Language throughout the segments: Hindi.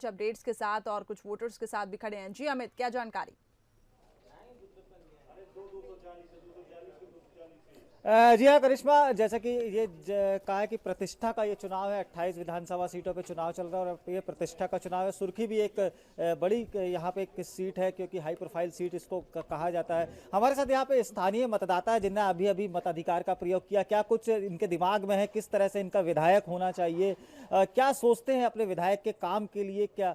अपडेट्स के साथ और कुछ वोटर्स के साथ भी खड़े हैं। जी अमित, क्या जानकारी? जी हाँ करिश्मा, जैसा कि ये कहा है कि प्रतिष्ठा का ये चुनाव है। 28 विधानसभा सीटों पे चुनाव चल रहा है और ये प्रतिष्ठा का चुनाव है। सुर्खी भी एक बड़ी यहाँ पे एक सीट है, क्योंकि हाई प्रोफाइल सीट इसको कहा जाता है। हमारे साथ यहाँ पे स्थानीय मतदाता है जिनने अभी अभी मताधिकार का प्रयोग किया। क्या कुछ इनके दिमाग में है, किस तरह से इनका विधायक होना चाहिए, क्या सोचते हैं अपने विधायक के काम के लिए? क्या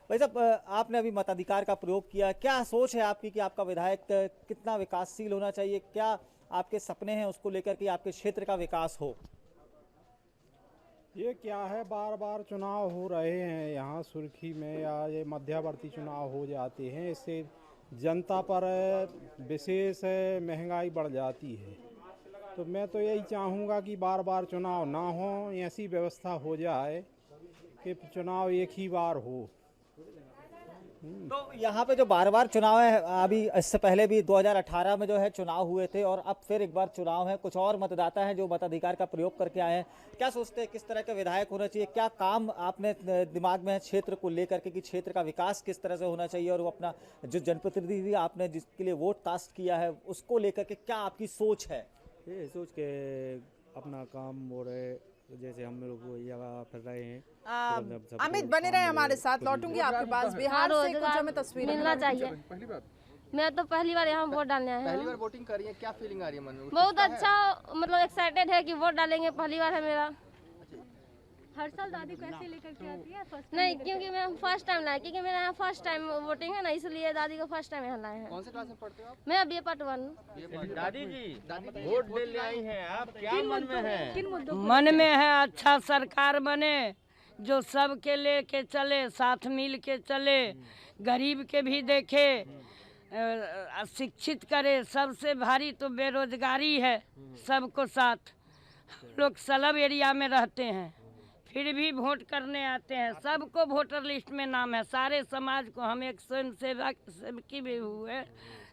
भाई साहब, आपने अभी मताधिकार का प्रयोग किया, क्या सोच है आपकी कि आपका विधायक कितना विकासशील होना चाहिए? क्या आपके सपने हैं उसको लेकर के आपके क्षेत्र का विकास हो? ये क्या है, बार बार चुनाव हो रहे हैं यहाँ सुर्खी में, या ये मध्यावर्ती चुनाव हो जाते हैं, इससे जनता पर विशेष महंगाई बढ़ जाती है। तो मैं तो यही चाहूँगा कि बार बार चुनाव ना हो, ऐसी व्यवस्था हो जाए कि चुनाव एक ही बार हो। तो यहाँ पे जो बार बार चुनाव है, अभी इससे पहले भी 2018 में जो है चुनाव हुए थे और अब फिर एक बार चुनाव है। कुछ और मतदाता हैं जो मताधिकार का प्रयोग करके आए हैं। क्या सोचते हैं किस तरह का विधायक होना चाहिए? क्या काम आपने दिमाग में है क्षेत्र को लेकर के कि क्षेत्र का विकास किस तरह से होना चाहिए, और वो अपना जो जनप्रतिनिधि आपने जिसके लिए वोट कास्ट किया है उसको लेकर के क्या आपकी सोच है? ये सोच के अपना काम हो रहे, जैसे हम लोग यहाँ फिर रहे हैं। अमित बने रहे हमारे साथ, लौटूंगी आपके पास। बिहार से कुछ हमें तस्वीर मिलना चाहिए। पहली बार मैं तो पहली बार यहाँ वोट डालने आए पहली हैं। बार वोटिंग कर रही है, क्या फीलिंग आ रही है मन में? बहुत अच्छा, मतलब एक्साइटेड है कि वोट डालेंगे। पहली बार है मेरा। हर साल दादी को ऐसे लेकर के आती है? नहीं, क्योंकि मैं फर्स्ट टाइम लाए, क्योंकि मेरा यहाँ फर्स्ट टाइम वोटिंग है ना, इसलिए दादी को फर्स्ट टाइम यहाँ लाए हैं। कौन से क्लास में पढ़ते हो आप? मैं अब ये पार्ट 1। दादी जी वोट देने आई हैं आप, क्या मन में है? किन मुद्दों मन में है अच्छा सरकार बने, जो सबके लेके चले, साथ मिल के चले, गरीब के भी देखे, शिक्षित करे। सबसे भारी तो बेरोजगारी है सबको साथ। लोग सलब एरिया में रहते हैं फिर भी वोट करने आते हैं। सबको वोटर लिस्ट में नाम है। सारे समाज को, हम एक स्वयं सेवकी भी हुए,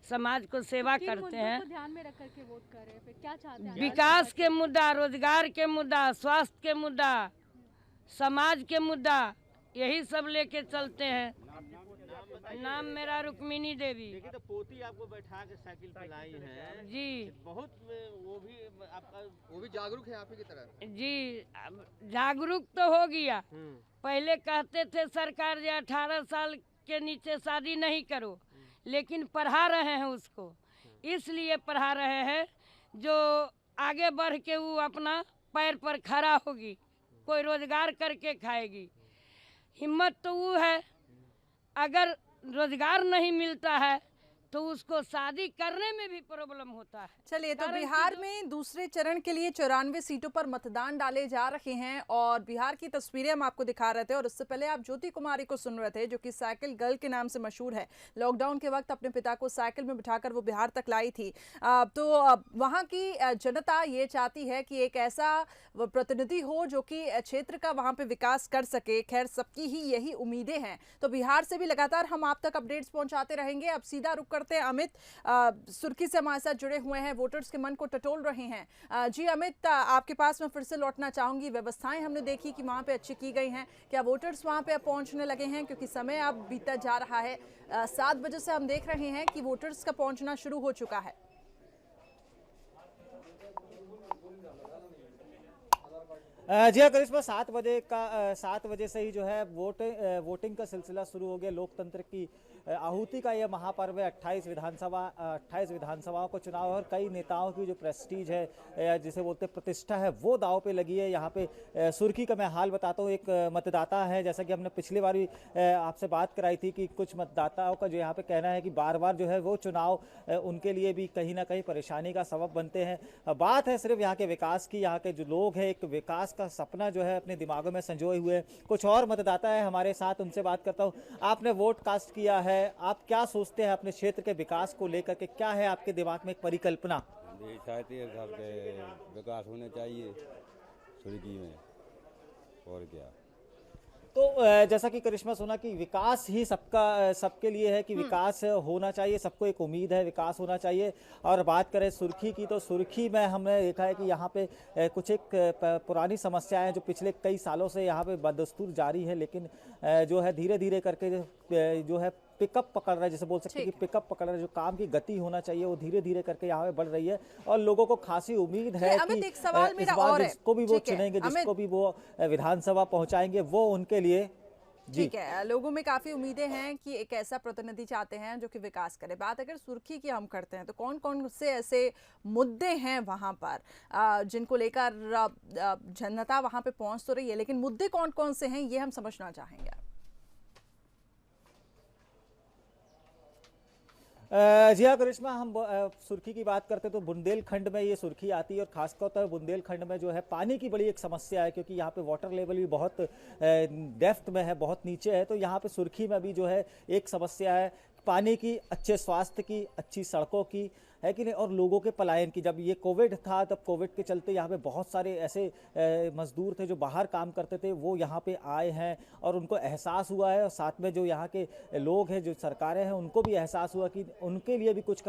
समाज को सेवा करते हैं। ध्यान में रख करके वोट कर रहे हैं, फिर क्या चाहते हैं? विकास के मुद्दा, रोजगार के मुद्दा, स्वास्थ्य के मुद्दा, समाज के मुद्दा, यही सब लेके चलते हैं। नाम मेरा रुक्मिनी देवी। देखिए तो पोती आपको बैठा के साइकिल पे लाई है जी। बहुत वो भी आपका, वो भी जागरूक है आप ही की तरह? जी, जागरूक तो हो गया। पहले कहते थे सरकार जो 18 साल के नीचे शादी नहीं करो, लेकिन पढ़ा रहे हैं उसको। इसलिए पढ़ा रहे हैं जो आगे बढ़ के वो अपना पैर पर खड़ा होगी, कोई रोजगार करके खाएगी। हिम्मत तो वो है। अगर रोजगार नहीं मिलता है तो उसको शादी करने में भी प्रॉब्लम होता है। चलिए, तो बिहार में दूसरे चरण के लिए 94 सीटों पर मतदान डाले जा रहे हैं और बिहार की तस्वीरें हम आपको दिखा रहे थे। और उससे पहले आप ज्योति कुमारी को सुन रहे थे, जो कि साइकिल गर्ल के नाम से मशहूर है। लॉकडाउन के वक्त अपने पिता को साइकिल में बिठाकर वो बिहार तक लाई थी। तो वहाँ की जनता ये चाहती है कि एक ऐसा प्रतिनिधि हो जो कि क्षेत्र का वहाँ पे विकास कर सके। खैर, सबकी ही यही उम्मीदें हैं। तो बिहार से भी लगातार हम आप तक अपडेट्स पहुंचाते रहेंगे। अब सीधा रुक करते हैं अमित, सुर्खी से हमारे साथ जुड़े हुए हैं, वोटर्स के मन को टटोल रहे हैं। जी अमित, आपके पास मैं फिर से लौटना चाहूंगी। व्यवस्थाएं हमने देखी कि वहां पे अच्छी की गई हैं, क्या वोटर्स वहां पे अब पहुंचने लगे हैं? क्योंकि समय अब बीता जा रहा है। 7 बजे से हम देख रहे हैं कि वोटर्स का पहुंचना शुरू हो चुका है। जी हाँ करिश्मा, 7 बजे से ही जो है वोटिंग का सिलसिला शुरू हो गया। लोकतंत्र की आहुति का यह महापर्व है। 28 विधानसभाओं का चुनाव है और कई नेताओं की जो प्रेस्टीज है, जिसे बोलते हैं प्रतिष्ठा है, वो दांव पे लगी है। यहाँ पे सुर्खी का मैं हाल बताता हूँ। एक मतदाता है, जैसा कि हमने पिछली बार भी आपसे बात कराई थी कि कुछ मतदाताओं का जो यहाँ पे कहना है कि बार बार जो है वो चुनाव उनके लिए भी कहीं ना कहीं परेशानी का सबब बनते हैं। बात है सिर्फ यहाँ के विकास की। यहाँ के जो लोग हैं एक विकास का सपना जो है अपने दिमागों में संजोए हुए। कुछ और मतदाता है हमारे साथ, उनसे बात करता हूँ। आपने वोट कास्ट किया है, आप क्या सोचते हैं अपने क्षेत्र के विकास को लेकर के? क्या है आपके दिमाग में एक परिकल्पना? चाहते हैं सबके विकास होने चाहिए सुर्खी में, और क्या। तो जैसा कि करिश्मा सुना कि विकास ही सबके लिए है, कि विकास होना चाहिए, सबको एक उम्मीद है विकास होना चाहिए। और बात करें सुर्खी की, तो सुर्खी में हमने देखा है कि यहाँ पे कुछ एक पुरानी समस्याएं जो पिछले कई सालों से यहाँ पे बदस्तूर जारी है, लेकिन जो है धीरे धीरे करके जो है पिकअप पकड़ रहा है, जैसे बोल सकते हैं कि पिकअप पकड़ रहा है। जो काम की गति होना चाहिए वो धीरे धीरे करके यहाँ पे बढ़ रही है और लोगों को खासी उम्मीद है कि एक सवाल मेरा इस बार और है। जिसको भी वो चुनेंगे, जिसको भी वो विधानसभा पहुंचाएंगे, वो उनके लिए ठीक है। लोगों में काफी उम्मीदें हैं कि एक ऐसा प्रतिनिधि चाहते हैं जो कि विकास करे। बात अगर सुर्खी की हम करते हैं तो कौन कौन से ऐसे मुद्दे हैं वहां पर जिनको लेकर जनता वहां पे पहुंच तो रही है, लेकिन मुद्दे कौन कौन से हैं ये हम समझना चाहेंगे। जी हाँ करिश्मा, हम सुर्खी की बात करते हैं तो बुंदेलखंड में ये सुर्खी आती है और खासतौर पर बुंदेलखंड में जो है पानी की बड़ी एक समस्या है, क्योंकि यहाँ पे वाटर लेवल भी बहुत डेप्थ में है, बहुत नीचे है। तो यहाँ पे सुर्खी में भी जो है एक समस्या है पानी की, अच्छे स्वास्थ्य की, अच्छी सड़कों की, है कि नहीं, और लोगों के पलायन की। जब ये कोविड था तब कोविड के चलते यहाँ पे बहुत सारे ऐसे मजदूर थे जो बाहर काम करते थे, वो यहाँ पे आए हैं और उनको एहसास हुआ है, और साथ में जो यहाँ के लोग हैं, जो सरकारें हैं, उनको भी एहसास हुआ कि उनके लिए भी कुछ